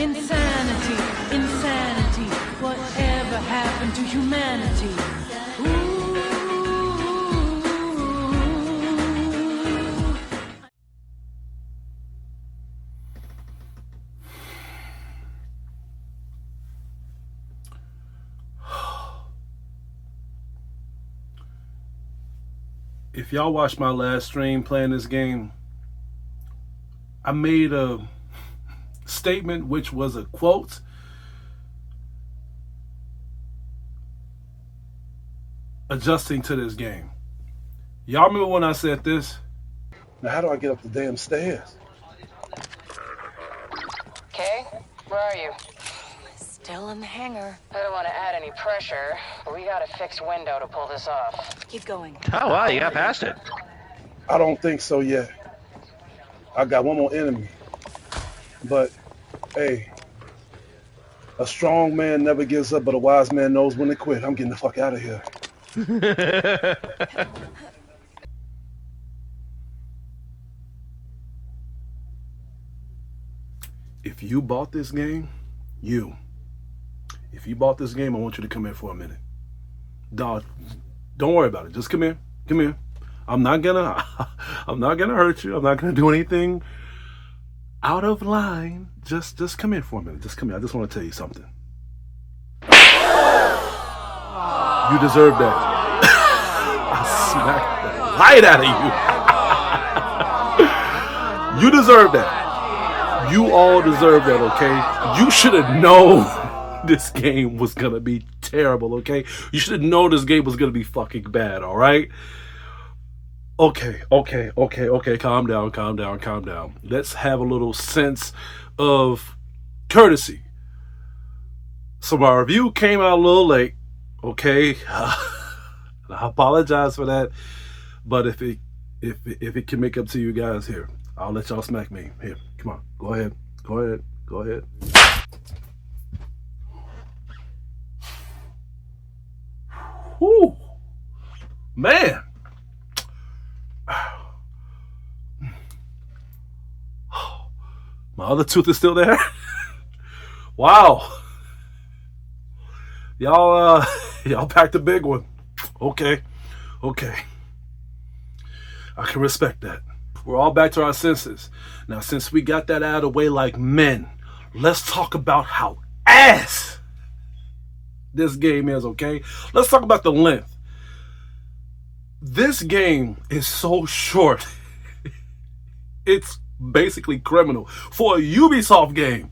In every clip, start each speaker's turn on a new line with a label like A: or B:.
A: Insanity, insanity, whatever happened to humanity? Ooh.
B: If y'all watched my last stream playing this game, I made a statement which was a quote adjusting to this game. Y'all remember when I said this? Now how do I get up the damn stairs?
C: Okay, where are you?
D: Still in the hangar.
C: I don't want to add any pressure, but we got a fixed window to pull this off.
D: Keep going.
E: Oh, wow, you got past it.
B: I don't think so yet. I got one more enemy. But, hey, a strong man never gives up, but a wise man knows when to quit. I'm getting the fuck out of here. If you bought this game, if you bought this game, I want you to come here for a minute. Dog, don't worry about it. Just come here. Come here. I'm not gonna hurt you. I'm not gonna do anything out of line. Just come here for a minute. Just come here. I just want to tell you something. You deserve that. I smacked the light out of you. You deserve that. You all deserve that, okay? You should have known this game was gonna be terrible, okay? You should have known this game was gonna be fucking bad, all right? Okay. Calm down. Let's have a little sense of courtesy. So my review came out a little late, okay? I apologize for that, but if it can make up to you guys, here, I'll let y'all smack me. Here, come on, go ahead. Whew, man. My other tooth is still there. Wow. Y'all packed a big one. Okay. I can respect that. We're all back to our senses. Now, since we got that out of the way like men, let's talk about how ass this game is, okay? Let's talk about the length. This game is so short. It's basically criminal. For a Ubisoft game,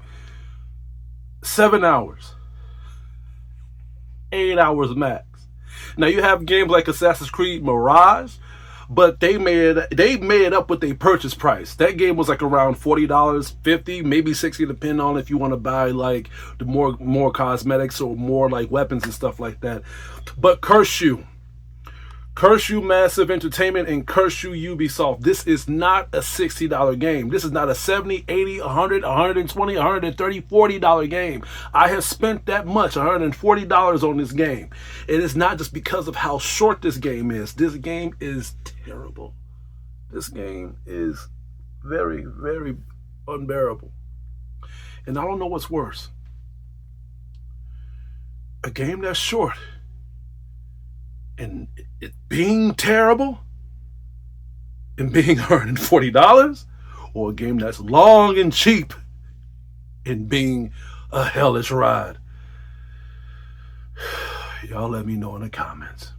B: 7 hours. 8 hours max. Now you have games like Assassin's Creed Mirage, but they made it up with their purchase price. That game was like around $40, $50, maybe $60, depending on if you want to buy like the more cosmetics or more like weapons and stuff like that. But curse you Massive Entertainment, and curse you Ubisoft. This is not a $60 game. This is not a $70, $80, $100, $120, $130, $40 game. I have spent that much, $140 on this game. It is not just because of how short this game is. This game is terrible. This game is very, very unbearable. And I don't know what's worse. A game that's short and it being terrible and being $140, or a game that's long and cheap and being a hellish ride. Y'all let me know in the comments.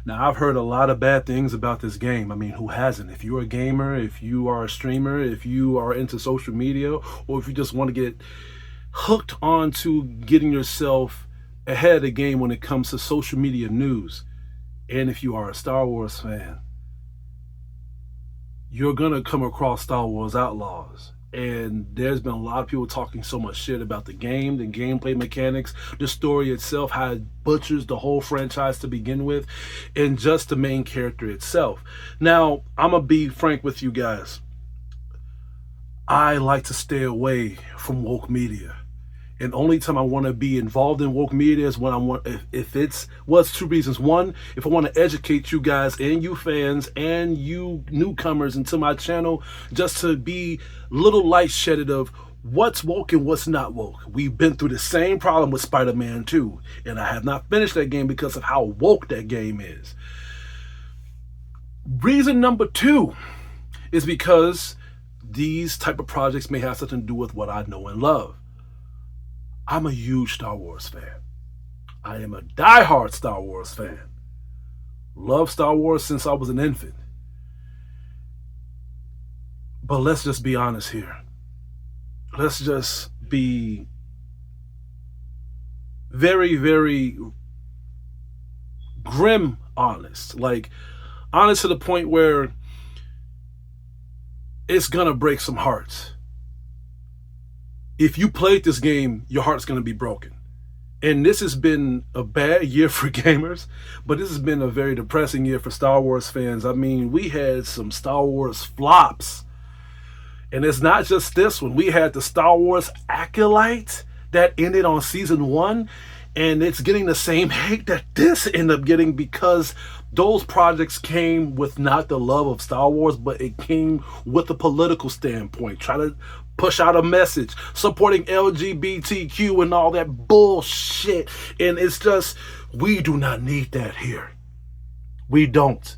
B: Now, I've heard a lot of bad things about this game. I mean, who hasn't? If you're a gamer, if you are a streamer, if you are into social media, or if you just want to get hooked onto getting yourself ahead of the game when it comes to social media news, and if you are a Star Wars fan, you're going to come across Star Wars Outlaws. And there's been a lot of people talking so much shit about the game, the gameplay mechanics, the story itself, how it butchers the whole franchise to begin with, and just the main character itself. Now, I'm going to be frank with you guys. I like to stay away from woke media. And only time I want to be involved in woke media is when I want, if it's, well, it's two reasons. One, if I want to educate you guys and you fans and you newcomers into my channel, just to be little light shedded of what's woke and what's not woke. We've been through the same problem with Spider-Man 2, and I have not finished that game because of how woke that game is. Reason number 2 is because these type of projects may have something to do with what I know and love. I'm a huge Star Wars fan. I am a diehard Star Wars fan. Love Star Wars since I was an infant. But let's just be honest here. Let's just be very, very grim honest. Like, honest to the point where it's gonna break some hearts. If you played this game, your heart's gonna be broken. And this has been a bad year for gamers, but this has been a very depressing year for Star Wars fans. I mean, we had some Star Wars flops. And it's not just this one. We had the Star Wars Acolyte that ended on season 1, and it's getting the same hate that this ended up getting because those projects came with not the love of Star Wars, but it came with a political standpoint, trying to push out a message, supporting LGBTQ and all that bullshit. And it's just, we do not need that here. We don't.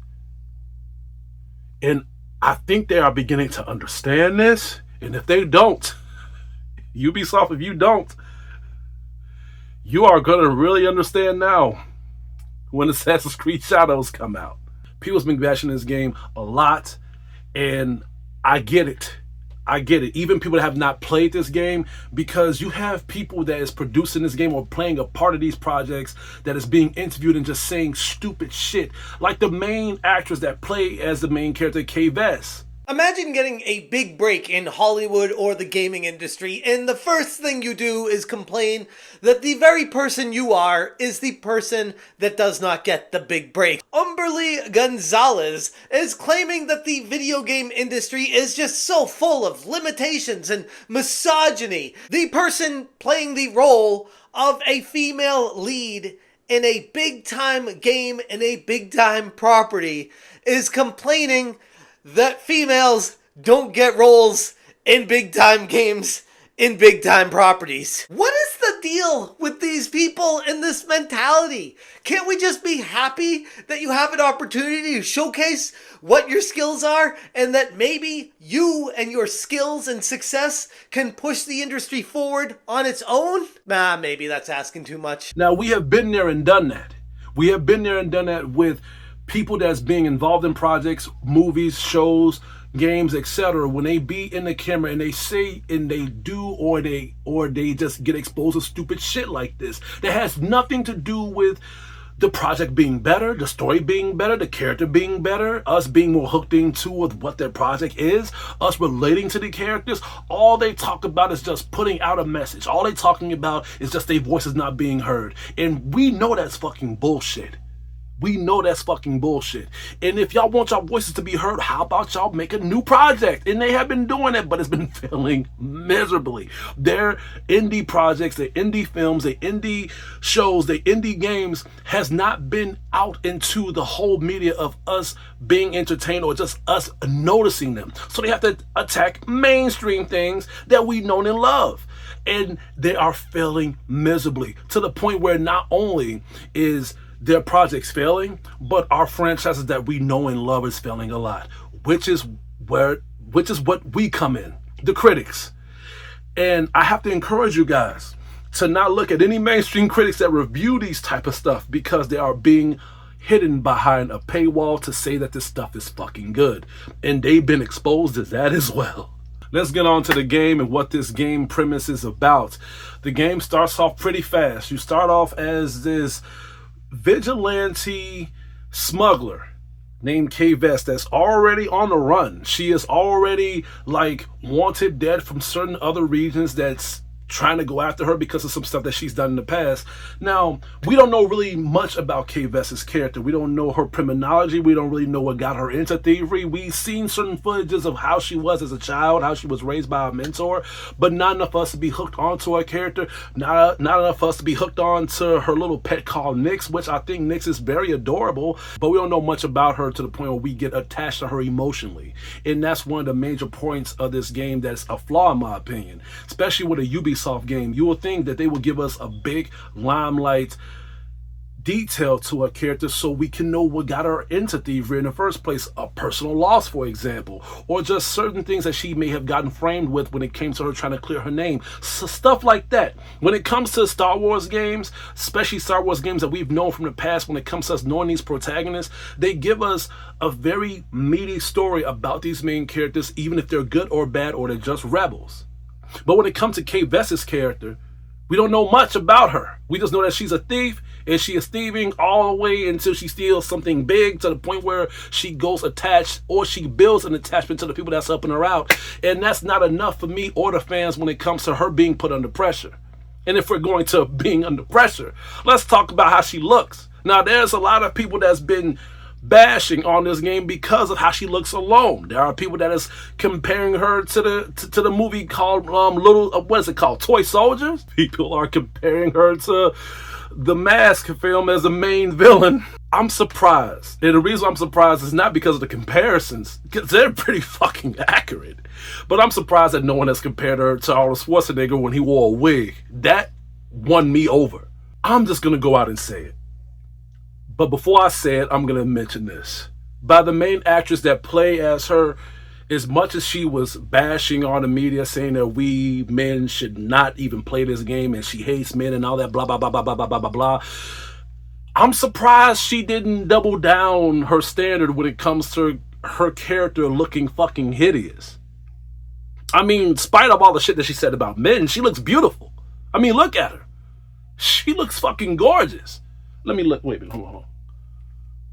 B: And I think they are beginning to understand this. And if they don't, Ubisoft, if you don't, you are going to really understand now when Assassin's Creed Shadows come out. People's been bashing this game a lot, and I get it. I get it. Even people that have not played this game, because you have people that is producing this game or playing a part of these projects that is being interviewed and just saying stupid shit. Like the main actress that played as the main character, Kay Vess.
E: Imagine getting a big break in Hollywood or the gaming industry, and the first thing you do is complain that the very person you are is the person that does not get the big break. Umberly Gonzalez is claiming that the video game industry is just so full of limitations and misogyny. The person playing the role of a female lead in a big-time game in a big-time property is complaining that females don't get roles in big-time games, in big-time properties. What is the deal with these people and this mentality? Can't we just be happy that you have an opportunity to showcase what your skills are, and that maybe you and your skills and success can push the industry forward on its own? Maybe that's asking too much.
B: Now, we have been there and done that. We have been there and done that with people that's being involved in projects, movies, shows, games, etc. When they be in the camera and they say and they do or they just get exposed to stupid shit like this that has nothing to do with the project being better, the story being better, the character being better, us being more hooked into with what their project is, us relating to the characters. All they talk about is just putting out a message. All they talking about is just their voices not being heard. And we know that's fucking bullshit. We know that's fucking bullshit. And if y'all want y'all voices to be heard, how about y'all make a new project? And they have been doing it, but it's been failing miserably. Their indie projects, their indie films, their indie shows, their indie games has not been out into the whole media of us being entertained or just us noticing them. So they have to attack mainstream things that we know and love. And they are failing miserably to the point where not only is their projects failing, but our franchises that we know and love is failing a lot, which is what we come in, the critics. And I have to encourage you guys to not look at any mainstream critics that review these type of stuff, because they are being hidden behind a paywall to say that this stuff is fucking good, and they've been exposed as that as well. Let's get on to the game and what this game premise is about. The game starts off pretty fast. You start off as this vigilante smuggler named Kay Vess that's already on the run. She is already like wanted dead from certain other regions that's trying to go after her because of some stuff that she's done in the past. Now, we don't know really much about Kay Vess's character. We don't know her criminology. We don't really know what got her into thievery. We've seen certain footages of how she was as a child, how she was raised by a mentor, but not enough for us to be hooked onto her character, not enough for us to be hooked onto her little pet called Nyx, which I think Nyx is very adorable, but we don't know much about her to the point where we get attached to her emotionally. And that's one of the major points of this game that's a flaw in my opinion, especially with a Ubisoft game. You would think that they would give us a big limelight detail to her character so we can know what got her into thievery in the first place. A personal loss, for example, or just certain things that she may have gotten framed with when it came to her trying to clear her name. So stuff like that. When it comes to Star Wars games, especially Star Wars games that we've known from the past, when it comes to us knowing these protagonists, they give us a very meaty story about these main characters, even if they're good or bad or they're just rebels. But when it comes to Kay Vess's character, we don't know much about her. We just know that she's a thief, and she is thieving all the way until she steals something big to the point where she goes attached, or she builds an attachment to the people that's helping her out. And that's not enough for me or the fans when it comes to her being put under pressure. And if we're going to being under pressure, let's talk about how she looks. Now, there's a lot of people that's been bashing on this game because of how she looks alone. There are people that is comparing her to the movie called what is it called, Toy Soldiers. People are comparing her to the Mask film as the main villain. I'm surprised, and the reason I'm surprised is not because of the comparisons, because they're pretty fucking accurate, but I'm surprised that no one has compared her to Arnold Schwarzenegger when he wore a wig. That won me over. I'm just gonna go out and say it. But before I say it, I'm going to mention this. By the main actress that play as her, as much as she was bashing on the media, saying that we men should not even play this game and she hates men and all that blah, blah, blah, blah, blah, blah, blah, blah, blah, I'm surprised she didn't double down her standard when it comes to her character looking fucking hideous. I mean, in spite of all the shit that she said about men, she looks beautiful. I mean, look at her. She looks fucking gorgeous. Let me look. Wait a minute. Hold on.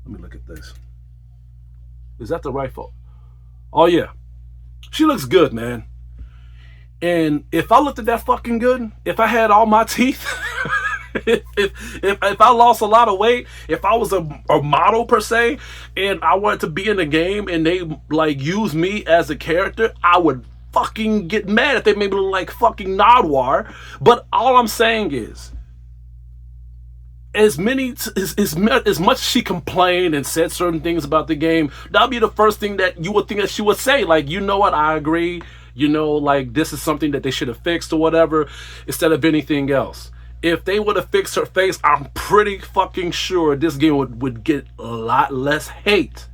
B: Let me look at this. Is that the right photo? Oh, yeah. She looks good, man. And if I looked at that fucking good, if I had all my teeth, if I lost a lot of weight, if I was a model per se, and I wanted to be in the game and they like use me as a character, I would fucking get mad if they made me look like fucking Nardwar. But all I'm saying is, as much as she complained and said certain things about the game, that'll be the first thing that you would think that she would say. Like, you know what, I agree. You know, like, this is something that they should have fixed or whatever, instead of anything else. If they would have fixed her face, I'm pretty fucking sure this game would get a lot less hate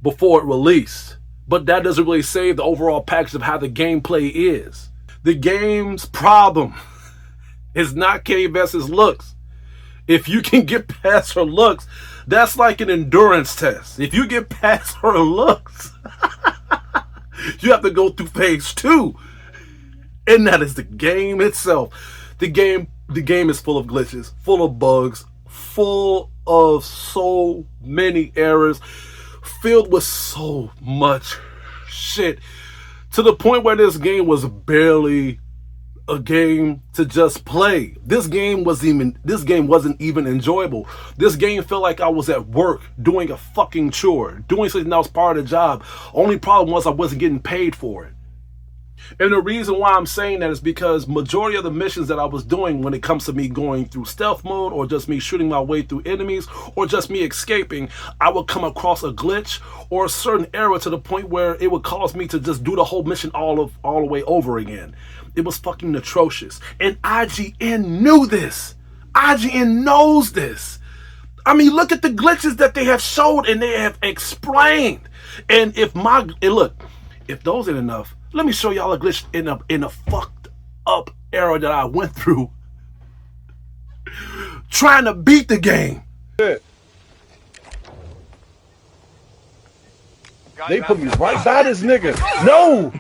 B: before it released. But that doesn't really save the overall package of how the gameplay is. The game's problem is not Kay Vess's looks. If you can get past her looks, that's like an endurance test. If you get past her looks, you have to go through phase 2. And that is the game itself. The game is full of glitches, full of bugs, full of so many errors, filled with so much shit, to the point where this game was barely a game to just play. This game wasn't even enjoyable. This game felt like I was at work doing a fucking chore, doing something that was part of the job. Only problem was I wasn't getting paid for it. And the reason why I'm saying that is because majority of the missions that I was doing, when it comes to me going through stealth mode or just me shooting my way through enemies or just me escaping, I would come across a glitch or a certain error to the point where it would cause me to just do the whole mission all the way over again. It was fucking atrocious. And IGN knew this. IGN knows this. I mean, look at the glitches that they have showed and they have explained. And look, if those ain't enough, let me show y'all a glitch in a fucked up era that I went through trying to beat the game.
F: Shit. They put me right by this nigga. No!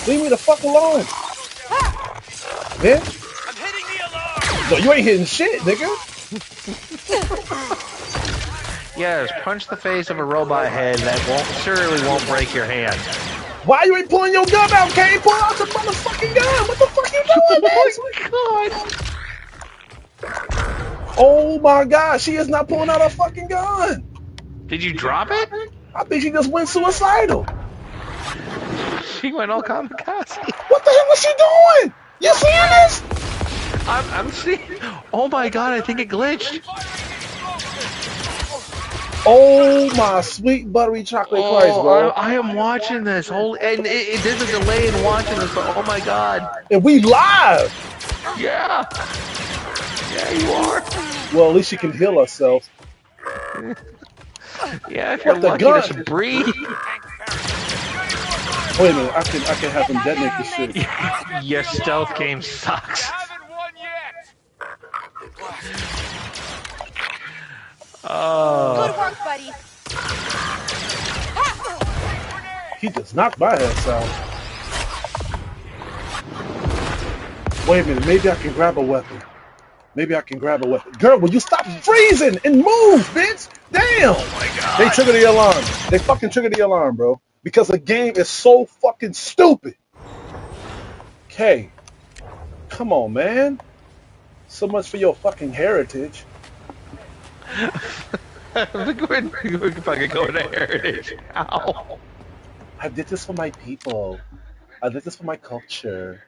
F: Leave me the fuck alone. Man? I'm hitting the alarm. No, you ain't hitting shit, nigga.
G: Yes, punch the face of a robot head that surely won't break your hand.
F: Why you ain't pulling your gun out, Kane? Pull out your motherfucking gun. What the fuck you doing, bitch? Oh my God, she is not pulling out her fucking gun.
G: Did you drop it?
F: I think she just went suicidal.
G: She went all kamikaze.
F: What the hell is she doing? You seeing this?
G: I'm seeing. Oh my God, I think it glitched.
F: Oh my sweet buttery chocolate Christ, bro.
G: I am watching this whole, and there's a delay in watching this. But oh my God.
F: And we live.
G: Yeah. Yeah, you are.
F: Well, at least she can heal herself.
G: Yeah, if you're
F: What the
G: lucky
F: gun?
G: to breathe.
F: Wait a minute, I can have them detonate this shit.
G: Your stealth game sucks.
D: Good work, buddy.
F: He just knocked my ass out. Wait a minute, maybe I can grab a weapon. Girl, will you stop freezing and move, bitch? Damn!
G: Oh my God.
F: They triggered the alarm. They fucking triggered the alarm, bro. Because the game is so fucking stupid. Okay. Come on, man. So much for your fucking heritage.
G: We could fucking go to Heritage. Ow.
F: I did this for my people. I did this for my culture.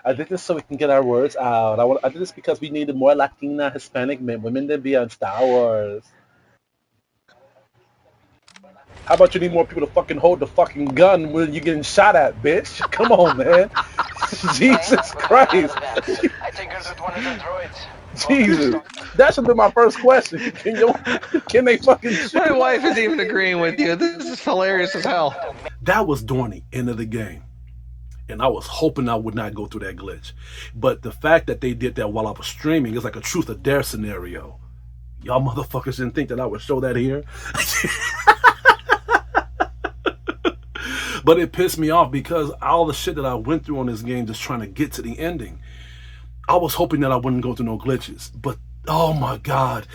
F: I did this so we can get our words out. I did this because we needed more Latina, Hispanic women to be on Star Wars. How about you need more people to fucking hold the fucking gun when you're getting shot at, bitch? Come on, man. Jesus Christ.
C: I think there's one of the droids.
F: Jesus. That should be my first question. Can they fucking shoot?
G: My wife is even agreeing with you. This is hilarious as hell.
B: That was during the end of the game. And I was hoping I would not go through that glitch. But the fact that they did that while I was streaming is like a truth or dare scenario. Y'all motherfuckers didn't think that I would show that here. But it pissed me off because all the shit that I went through on this game just trying to get to the ending. I was hoping that I wouldn't go through no glitches. But oh my God.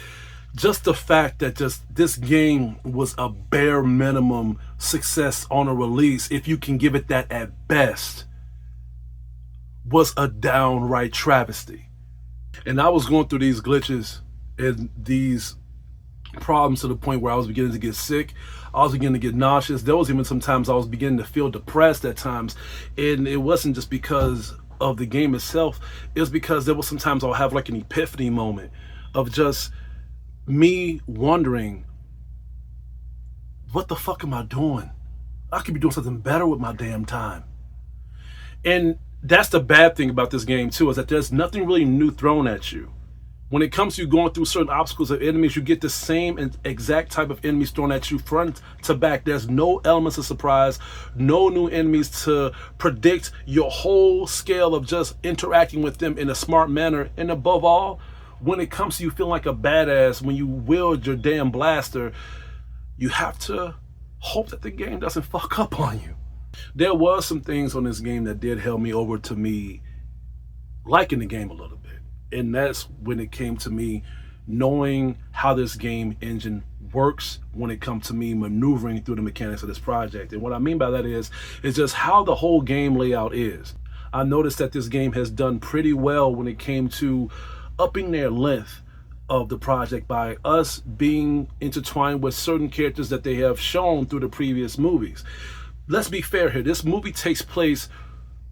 B: Just the fact that just this game was a bare minimum success on a release, if you can give it that at best, was a downright travesty. And I was going through these glitches and these problems to the point where I was beginning to get sick. I was beginning to get nauseous. There was even sometimes I was beginning to feel depressed at times. And it wasn't just because of the game itself. It was because there was sometimes I'll have like an epiphany moment of just me wondering, what the fuck am I doing? I could be doing something better with my damn time. And that's the bad thing about this game too, is that there's nothing really new thrown at you. When it comes to you going through certain obstacles of enemies, you get the same and exact type of enemies thrown at you front to back. There's no elements of surprise, no new enemies to predict your whole scale of just interacting with them in a smart manner. And above all, when it comes to you feeling like a badass when you wield your damn blaster, you have to hope that the game doesn't fuck up on you. There was some things on this game that did help me over to me liking the game a little bit. And that's when it came to me knowing how this game engine works when it comes to me maneuvering through the mechanics of this project. And what I mean by that is just how the whole game layout is. I noticed that this game has done pretty well when it came to upping their length of the project by us being intertwined with certain characters that they have shown through the previous movies. Let's be fair here. This movie takes place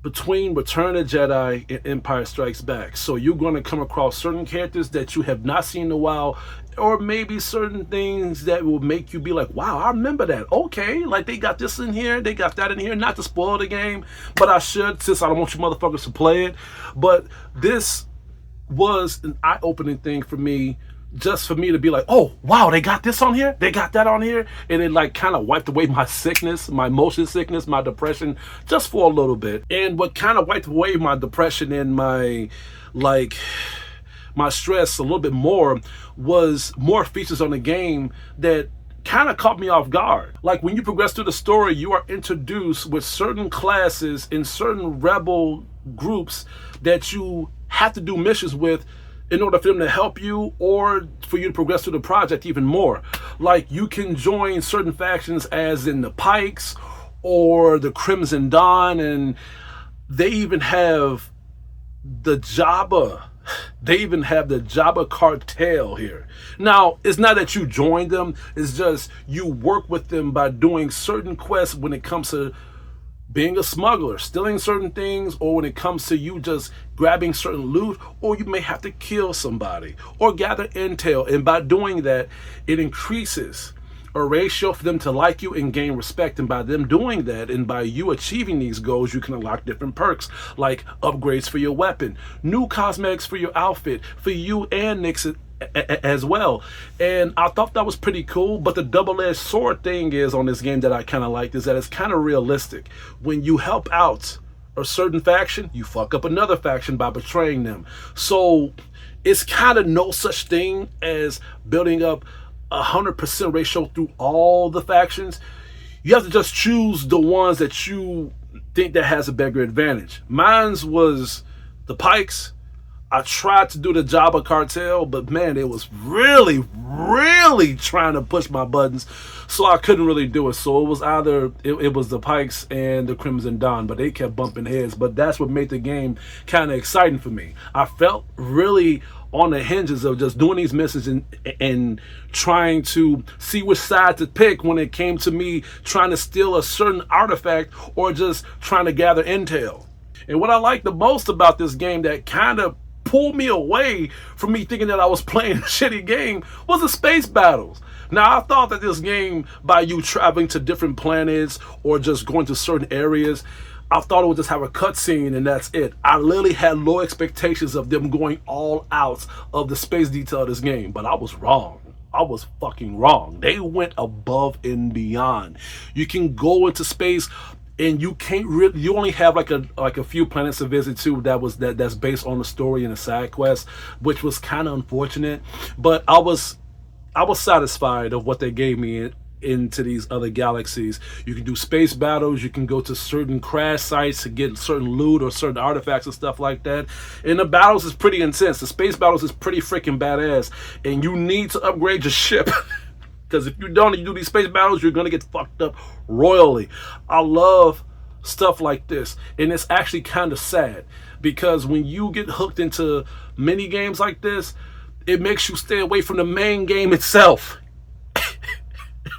B: between Return of the Jedi and Empire Strikes Back. So you're going to come across certain characters that you have not seen in a while, or maybe certain things that will make you be like, wow, I remember that. Okay, like they got this in here, they got that in here. Not to spoil the game, but I should, since I don't want you motherfuckers to play it. But this was an eye-opening thing for me, just for me to be like, oh wow, they got this on here, they got that on here, and it like kind of wiped away my sickness, my motion sickness, my depression, just for a little bit. And what kind of wiped away my depression and my stress a little bit more was more features on the game that kind of caught me off guard. Like when you progress through the story, you are introduced with certain classes in certain rebel groups that you have to do missions with in order for them to help you or for you to progress through the project even more. Like, you can join certain factions as in the Pikes or the Crimson Dawn, and they even have the Jabba. They even have the Jabba cartel here. Now, it's not that you join them, it's just you work with them by doing certain quests when it comes to being a smuggler, stealing certain things, or when it comes to you just grabbing certain loot, or you may have to kill somebody or gather intel. And by doing that, it increases a ratio for them to like you and gain respect. And by them doing that, and by you achieving these goals, you can unlock different perks like upgrades for your weapon, new cosmetics for your outfit, for you and Nix as well. And I thought that was pretty cool. But the double-edged sword thing is on this game that I kind of liked is that it's kind of realistic. When you help out a certain faction, you fuck up another faction by betraying them. So it's kind of no such thing as building up 100% ratio through all the factions. You have to just choose the ones that you think that has a bigger advantage. Mine's was the Pikes. I tried to do the Jabba cartel, but man, it was really trying to push my buttons, so I couldn't really do it. So it was either it was the Pikes and the Crimson Dawn, but they kept bumping heads. But that's what made the game kind of exciting for me. I felt really on the hinges of just doing these missions and trying to see which side to pick when it came to me trying to steal a certain artifact or just trying to gather intel. And what I liked the most about this game that kind of pulled me away from me thinking that I was playing a shitty game was the space battles. Now, I thought that this game, by you traveling to different planets or just going to certain areas, I thought it would just have a cutscene and that's it. I literally had low expectations of them going all out of the space detail of this game, but I was wrong. I was fucking wrong. They went above and beyond. You can go into space and you can't really, you only have like a few planets to visit to that's based on the story and the side quest, which was kind of unfortunate. But I was satisfied of what they gave me into these other galaxies. You can do space battles, you can go to certain crash sites to get certain loot or certain artifacts and stuff like that. And the battles is pretty intense. The space battles is pretty freaking badass, and you need to upgrade your ship. Because if you don't, and you do these space battles, you're going to get fucked up royally. I love stuff like this. And it's actually kind of sad. Because when you get hooked into mini games like this, it makes you stay away from the main game itself.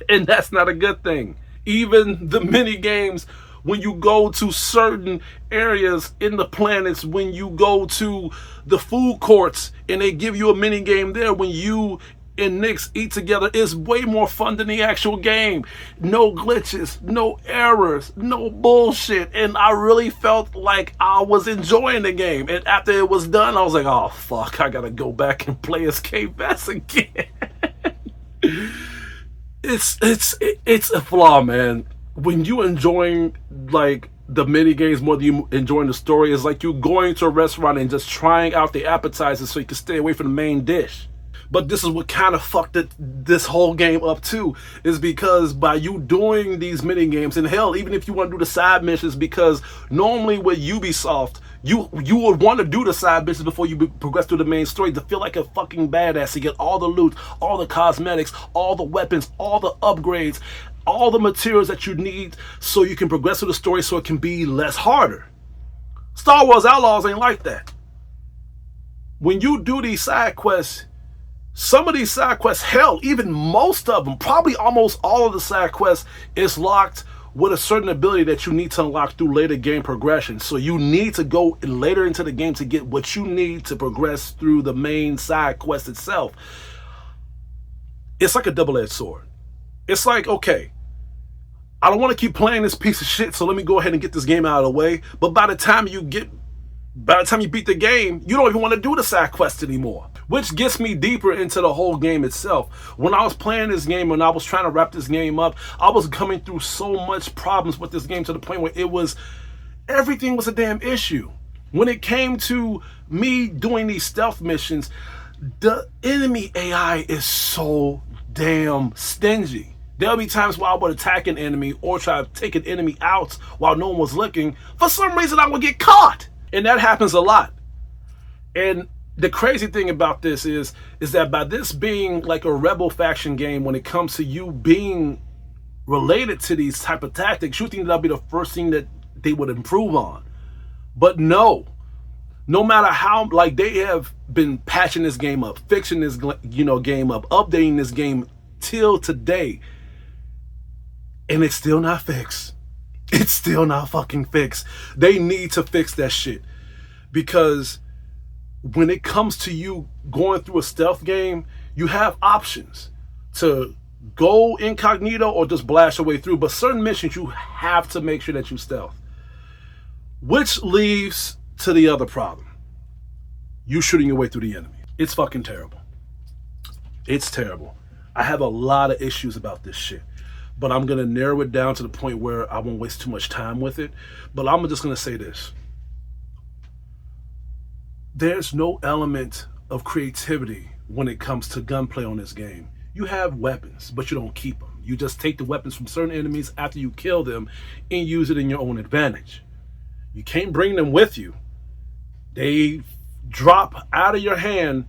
B: And that's not a good thing. Even the mini games, when you go to certain areas in the planets, when you go to the food courts and they give you a mini game there, when you and Nix eat together, is way more fun than the actual game. No glitches, no errors, no bullshit. And I really felt like I was enjoying the game. And after it was done, I was like, oh fuck, I gotta go back and play Escape Vest again. It's a flaw, man. When you enjoying like the mini games more than you enjoying the story, it's like you going to a restaurant and just trying out the appetizers so you can stay away from the main dish. But this is what kind of fucked this whole game up too, is because by you doing these mini games, and hell, even if you want to do the side missions, because normally with Ubisoft, you would want to do the side missions before you progress through the main story to feel like a fucking badass, to get all the loot, all the cosmetics, all the weapons, all the upgrades, all the materials that you need so you can progress through the story so it can be less harder. Star Wars Outlaws ain't like that. When you do these side quests, some of these side quests, hell, even most of them, probably almost all of the side quests is locked with a certain ability that you need to unlock through later game progression. So you need to go later into the game to get what you need to progress through the main side quest itself. It's like a double-edged sword. It's like, okay, I don't want to keep playing this piece of shit, so let me go ahead and get this game out of the way. But by the time you beat the game, you don't even want to do the side quest anymore. Which gets me deeper into the whole game itself. When I was playing this game, when I was trying to wrap this game up, I was coming through so much problems with this game to the point where everything was a damn issue. When it came to me doing these stealth missions, the enemy AI is so damn stingy. There'll be times where I would attack an enemy or try to take an enemy out while no one was looking. For some reason, I would get caught. And that happens a lot. And the crazy thing about this is that by this being like a rebel faction game, when it comes to you being related to these type of tactics, you think that'll be the first thing that they would improve on. But no matter how, like, they have been patching this game up, fixing this, game up, updating this game till today, and it's still not fixed. It's still not fucking fixed. They need to fix that shit, because when it comes to you going through a stealth game, you have options to go incognito or just blast your way through, but certain missions you have to make sure that you stealth. Which leads to the other problem. You shooting your way through the enemy. It's fucking terrible. It's terrible. I have a lot of issues about this shit, but I'm going to narrow it down to the point where I won't waste too much time with it. But I'm just going to say this. There's no element of creativity when it comes to gunplay on this game. You have weapons, but you don't keep them. You just take the weapons from certain enemies after you kill them and use it in your own advantage. You can't bring them with you. They drop out of your hand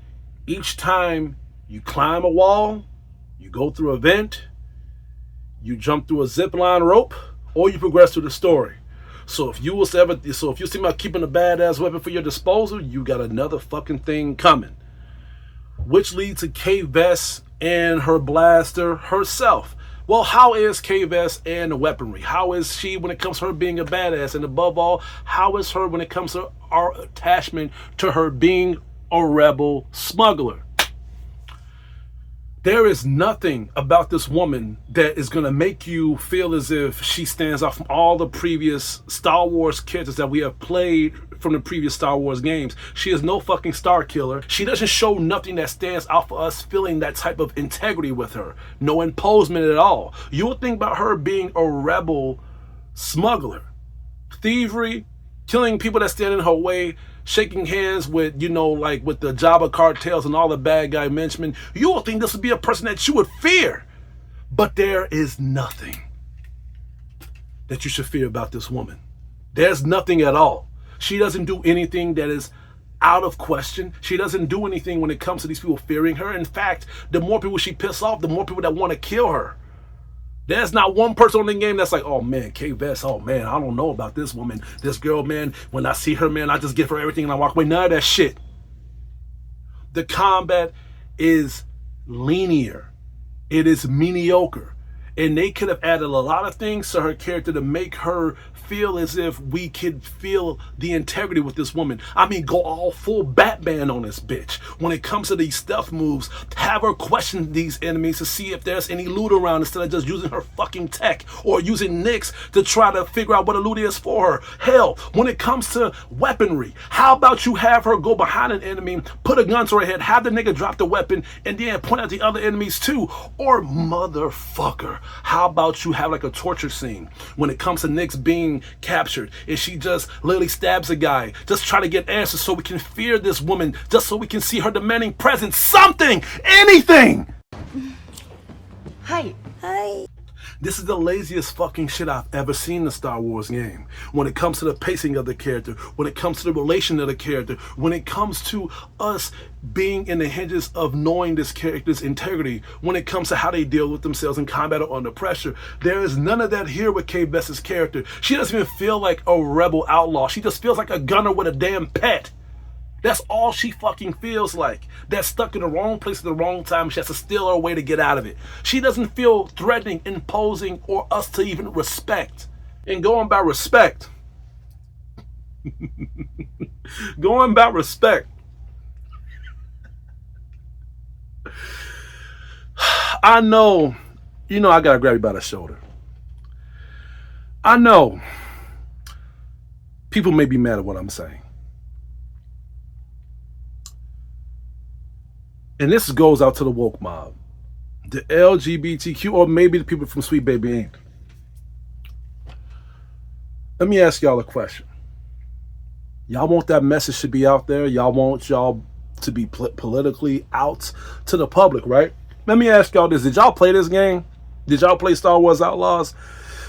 B: each time you climb a wall, you go through a vent, you jump through a zip line rope, or you progress through the story. So if you seem like keeping a badass weapon for your disposal, you got another fucking thing coming. Which leads to Kay Vess and her blaster herself. Well, how is Kay Vess and the weaponry? How is she when it comes to her being a badass? And above all, how is her when it comes to our attachment to her being a rebel smuggler? There is nothing about this woman that is going to make you feel as if she stands out from all the previous Star Wars characters that we have played from the previous Star Wars games. She is no fucking star killer. She doesn't show nothing that stands out for us feeling that type of integrity with her. No imposement at all. You would think about her being a rebel smuggler. Thievery, killing people that stand in her way, shaking hands with, with the Jabba cartels and all the bad guy henchmen. You would think this would be a person that you would fear. But there is nothing that you should fear about this woman. There's nothing at all. She doesn't do anything that is out of question. She doesn't do anything when it comes to these people fearing her. In fact, the more people she pisses off, the more people that want to kill her. There's not one person in the game that's like, oh man, Kay Vess, oh man, I don't know about this woman. This girl, man, when I see her, man, I just give her everything and I walk away. None of that shit. The combat is linear. It is mediocre. And they could have added a lot of things to her character to make her feel as if we could feel the integrity with this woman. I mean, go all full Batman on this bitch. When it comes to these stealth moves, have her question these enemies to see if there's any loot around instead of just using her fucking tech or using Nyx to try to figure out what a loot is for her. Hell, when it comes to weaponry, how about you have her go behind an enemy, put a gun to her head, have the nigga drop the weapon, and then point out the other enemies too? Or motherfucker, how about you have like a torture scene when it comes to Nyx being captured and she just literally stabs a guy, just try to get answers so we can fear this woman, just so we can see her demanding presence, something, anything.
D: Hi.
B: This is the laziest fucking shit I've ever seen in a Star Wars game. When it comes to the pacing of the character, when it comes to the relation of the character, when it comes to us being in the hinges of knowing this character's integrity, when it comes to how they deal with themselves in combat or under pressure, there is none of that here with Kay Vess's character. She doesn't even feel like a rebel outlaw. She just feels like a gunner with a damn pet. That's all she fucking feels like. That's stuck in the wrong place at the wrong time. She has to steal her way to get out of it. She doesn't feel threatening, imposing, or us to even respect. And going by respect, I know, I gotta grab you by the shoulder. I know people may be mad at what I'm saying. And this goes out to the woke mob, the LGBTQ, or maybe the people from Sweet Baby Inc. Let me ask y'all a question. Y'all want that message to be out there? Y'all want y'all to be politically out to the public, right? Let me ask y'all this. Did y'all play this game? Did y'all play Star Wars Outlaws?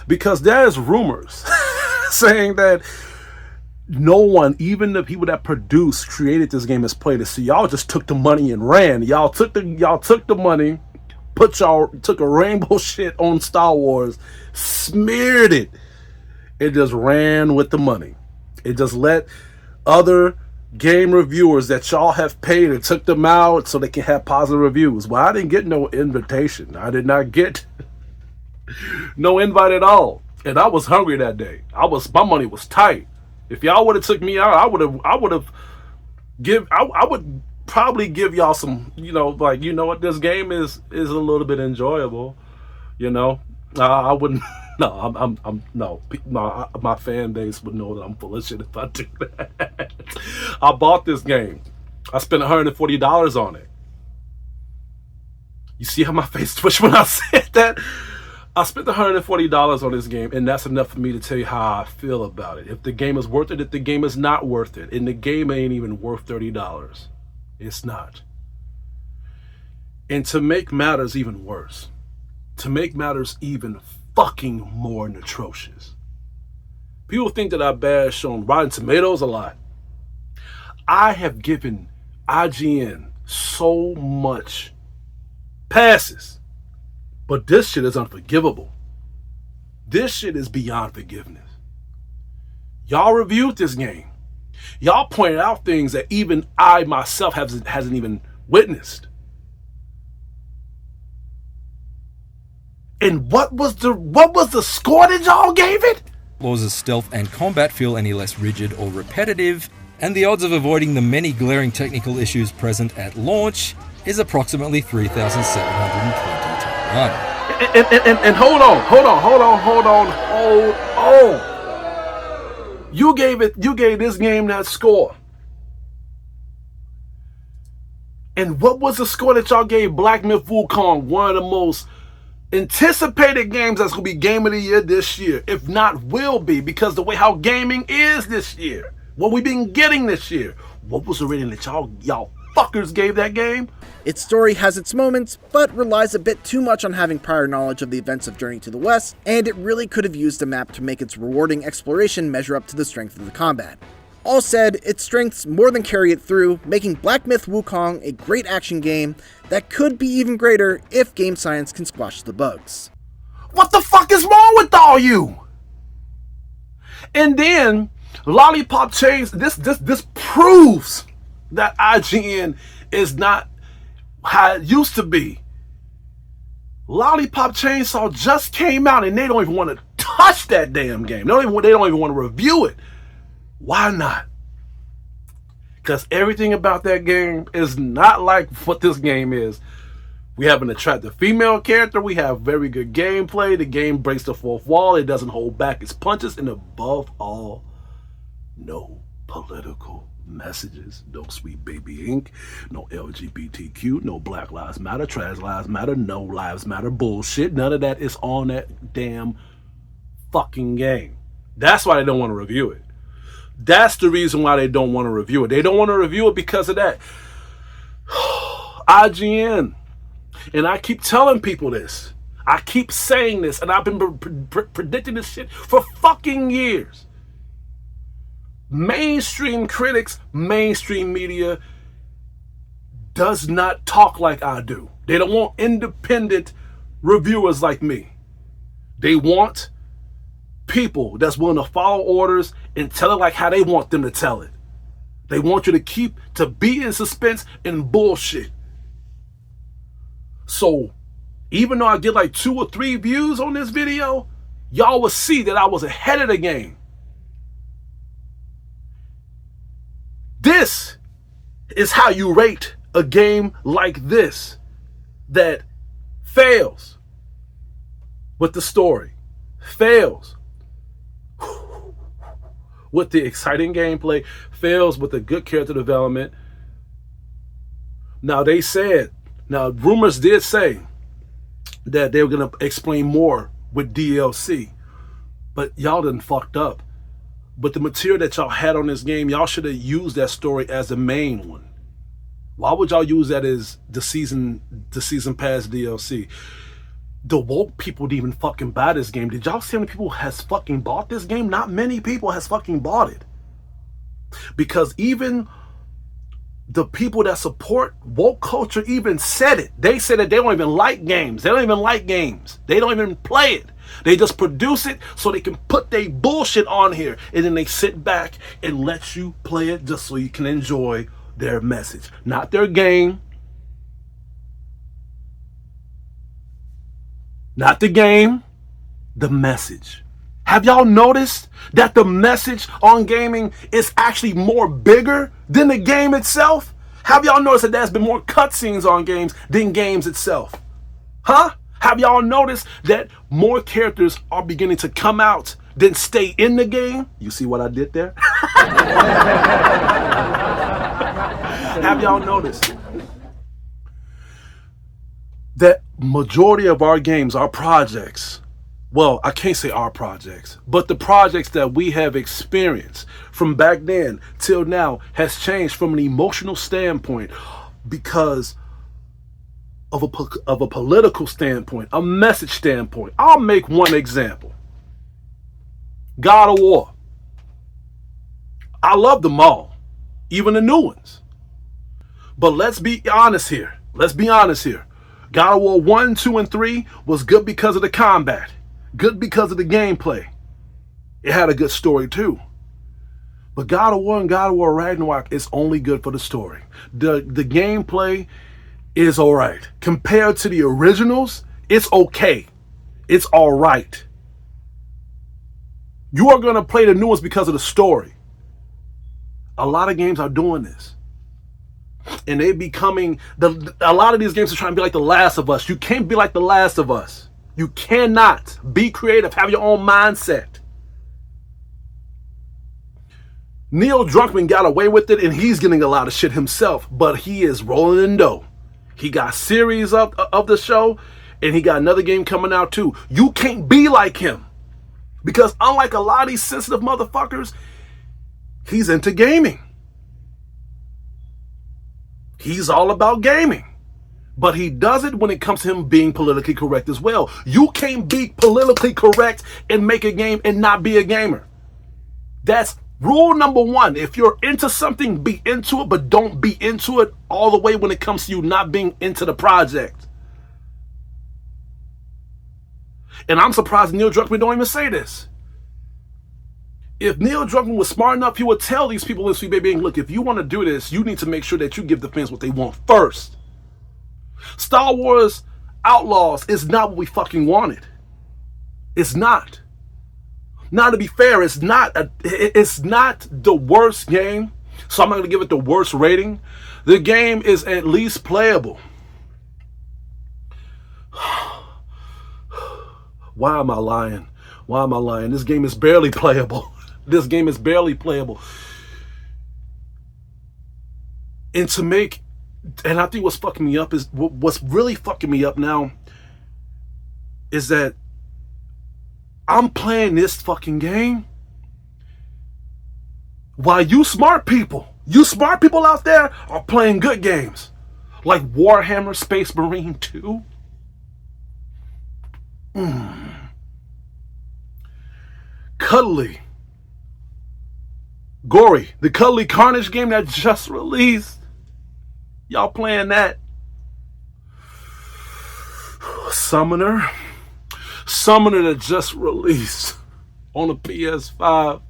B: Because there's rumors saying that no one, even the people that produced, created this game, has played it. So y'all just took the money and ran. Y'all took the money, took a rainbow shit on Star Wars, smeared it. It just ran with the money. It just let other game reviewers that y'all have paid and took them out so they can have positive reviews. Well, I didn't get no invitation. I did not get no invite at all. And I was hungry that day. My money was tight. If y'all would have took me out, I would probably give y'all some, like, what, this game is a little bit enjoyable, I wouldn't. No, no. My fan base would know that I'm full of shit if I do that. I bought this game. I spent $140 on it. You see how my face twitched when I said that? I spent $140 on this game, and that's enough for me to tell you how I feel about it. If the game is worth it, if the game is not worth it, and the game ain't even worth $30. It's not. And to make matters even worse, to make matters even fucking more atrocious, people think that I bash on Rotten Tomatoes a lot. I have given IGN so much passes, but this shit is unforgivable. This shit is beyond forgiveness. Y'all reviewed this game. Y'all pointed out things that even I myself hasn't even witnessed. And what was the score that y'all gave it?
H: Outlaws' stealth and combat feel any less rigid or repetitive, and the odds of avoiding the many glaring technical issues present at launch is approximately 3,720 to 1.
B: And hold on. You gave this game that score. And what was the score that y'all gave Black Myth Wukong, one of the most anticipated games that's going to be Game of the Year this year, if not will be, because the way how gaming is this year, what we've been getting this year. What was the rating that y'all fuckers gave that game?
I: Its story has its moments, but relies a bit too much on having prior knowledge of the events of Journey to the West, and it really could have used a map to make its rewarding exploration measure up to the strength of the combat. All said, its strengths more than carry it through, making Black Myth Wukong a great action game that could be even greater if game science can squash the bugs.
B: What the fuck is wrong with all you? And then Lollipop Chains, this proves that IGN is not how it used to be. Lollipop Chainsaw just came out and they don't even want to touch that damn game. They don't even want to review it. Why not? Because everything about that game is not like what this game is. We have an attractive female character. We have very good gameplay. The game breaks the fourth wall. It doesn't hold back its punches. And above all, no political messages. No Sweet Baby Inc. No LGBTQ. No Black Lives Matter. Trans Lives Matter. No Lives Matter bullshit. None of that is on that damn fucking game. That's why they don't want to review it. That's the reason why they don't want to review it. They don't want to review it because of that. IGN. And I keep telling people this. I keep saying this. And I've been predicting this shit for fucking years. Mainstream critics, mainstream media does not talk like I do. They don't want independent reviewers like me. They want people that's willing to follow orders and tell it like how they want them to tell it. They want you to be in suspense and bullshit. So even though I get like 2 or 3 views on this video, y'all will see that I was ahead of the game. This is how you rate a game like this that fails with the story, fails with the exciting gameplay, fails with the good character development. Now rumors did say that they were going to explain more with DLC, but y'all done fucked up. But the material that y'all had on this game, y'all should have used that story as the main one. Why would y'all use that as the season pass DLC? The woke people didn't even fucking buy this game. Did y'all see how many people has fucking bought this game? Not many people has fucking bought it. Because even the people that support woke culture even said it. They said that they don't even like games. They don't even like games. They don't even play it. They just produce it so they can put their bullshit on here. And then they sit back and let you play it just so you can enjoy their message. Not their game. Not the game. The message. Have y'all noticed that the message on gaming is actually more bigger than the game itself? Have y'all noticed that there's been more cutscenes on games than games itself? Huh? Have y'all noticed that more characters are beginning to come out than stay in the game? You see what I did there? Have y'all noticed that majority of our games, our projects, well, I can't say our projects, but the projects that we have experienced from back then till now has changed from an emotional standpoint because of a political standpoint, a message standpoint. I'll make one example. God of War. I love them all, even the new ones. But let's be honest here. God of War 1, 2, and 3 was good because of the combat. Good because of the gameplay. It had a good story too. But God of War and God of War Ragnarok is only good for the story. The gameplay is alright. Compared to the originals, it's okay. It's alright. You are going to play the new ones because of the story. A lot of games are doing this. And they becoming, a lot of these games are trying to be like The Last of Us. You can't be like The Last of Us. You cannot. Be creative. Have your own mindset. Neil Druckmann got away with it, and he's getting a lot of shit himself, but he is rolling in dough. He got series of the show, and he got another game coming out too. You can't be like him. Because unlike a lot of these sensitive motherfuckers, he's into gaming. He's all about gaming. But he does it when it comes to him being politically correct as well. You can't be politically correct and make a game and not be a gamer. That's rule number one. If you're into something, be into it, but don't be into it all the way when it comes to you not being into the project. And I'm surprised Neil Druckmann don't even say this. If Neil Druckmann was smart enough, he would tell these people in Sweet Baby, look, if you want to do this, you need to make sure that you give the fans what they want first. Star Wars Outlaws is not what we fucking wanted. It's not. Now, to be fair, it's not the worst game, so I'm not going to give it the worst rating. The game is at least playable. Why am I lying? This game is barely playable. And I think what's really fucking me up now is that I'm playing this fucking game while you smart people out there are playing good games like Warhammer Space Marine 2. The Cuddly Carnage game that just released. Y'all playing that? Summoner that just released on the PS5.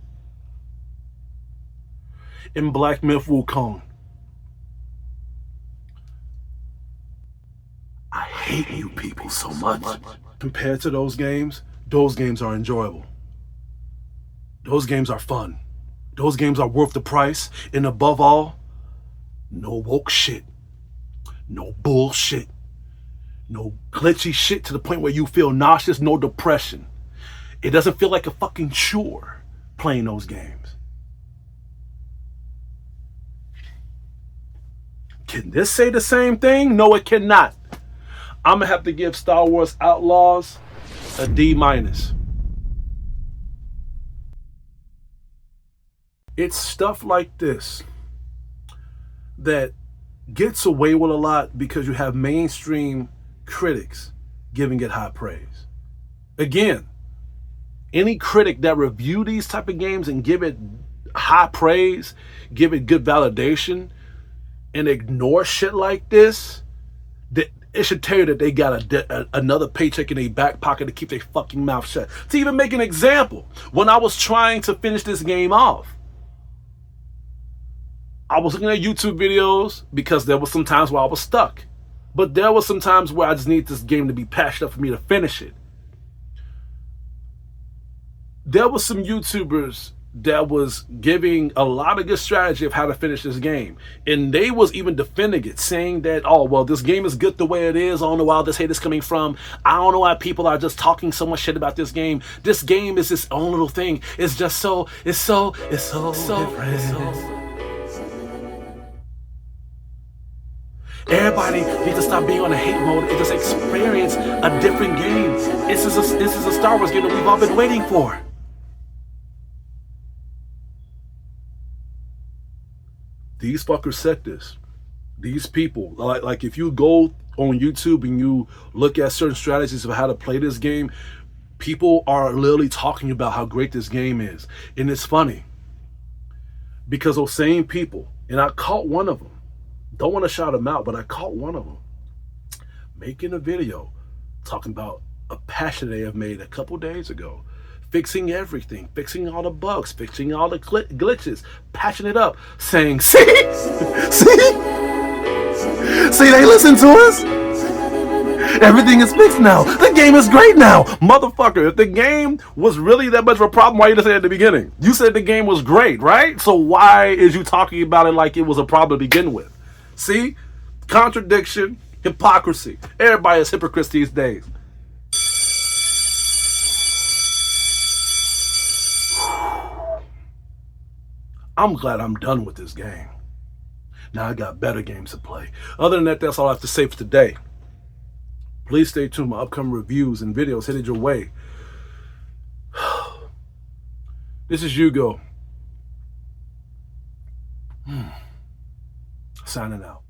B: And Black Myth Wukong. I hate you people so much. Compared to those games are enjoyable. Those games are fun. Those games are worth the price. And above all, no woke shit. No bullshit. No glitchy shit to the point where you feel nauseous, no depression. It doesn't feel like a fucking chore playing those games. Can this say the same thing? No, it cannot. I'm gonna have to give Star Wars Outlaws a D-. It's stuff like this that gets away with a lot because you have mainstream critics giving it high praise. Again, any critic that review these type of games and give it high praise, give it good validation, and ignore shit like this, it should tell you that they got another paycheck in their back pocket to keep their fucking mouth shut. To even make an example, when I was trying to finish this game off, I was looking at YouTube videos because there was some times where I was stuck. But there was some times where I just need this game to be patched up for me to finish it. There was some YouTubers that was giving a lot of good strategy of how to finish this game. And they was even defending it, saying that, oh, well, this game is good the way it is. I don't know why this hate is coming from. I don't know why people are just talking so much shit about this game. This game is its own little thing. It's just so different. Everybody needs to stop being on a hate mode and just experience a different game. This is a Star Wars game that we've all been waiting for. These fuckers said this. These people, like if you go on YouTube and you look at certain strategies of how to play this game, people are literally talking about how great this game is. And it's funny because those same people, and I caught one of them, don't want to shout them out, but I caught one of them making a video talking about a patch that they have made a couple days ago, fixing everything, fixing all the bugs, fixing all the glitches, patching it up, saying, see, they listen to us. Everything is fixed now. The game is great now. Motherfucker, if the game was really that much of a problem, why you didn't say it at the beginning? You said the game was great, right? So why is you talking about it like it was a problem to begin with? See? Contradiction, hypocrisy. Everybody is hypocrites these days. I'm glad I'm done with this game. Now I got better games to play. Other than that, that's all I have to say for today. Please stay tuned. My upcoming reviews and videos headed your way. This is Hugo. Signing out.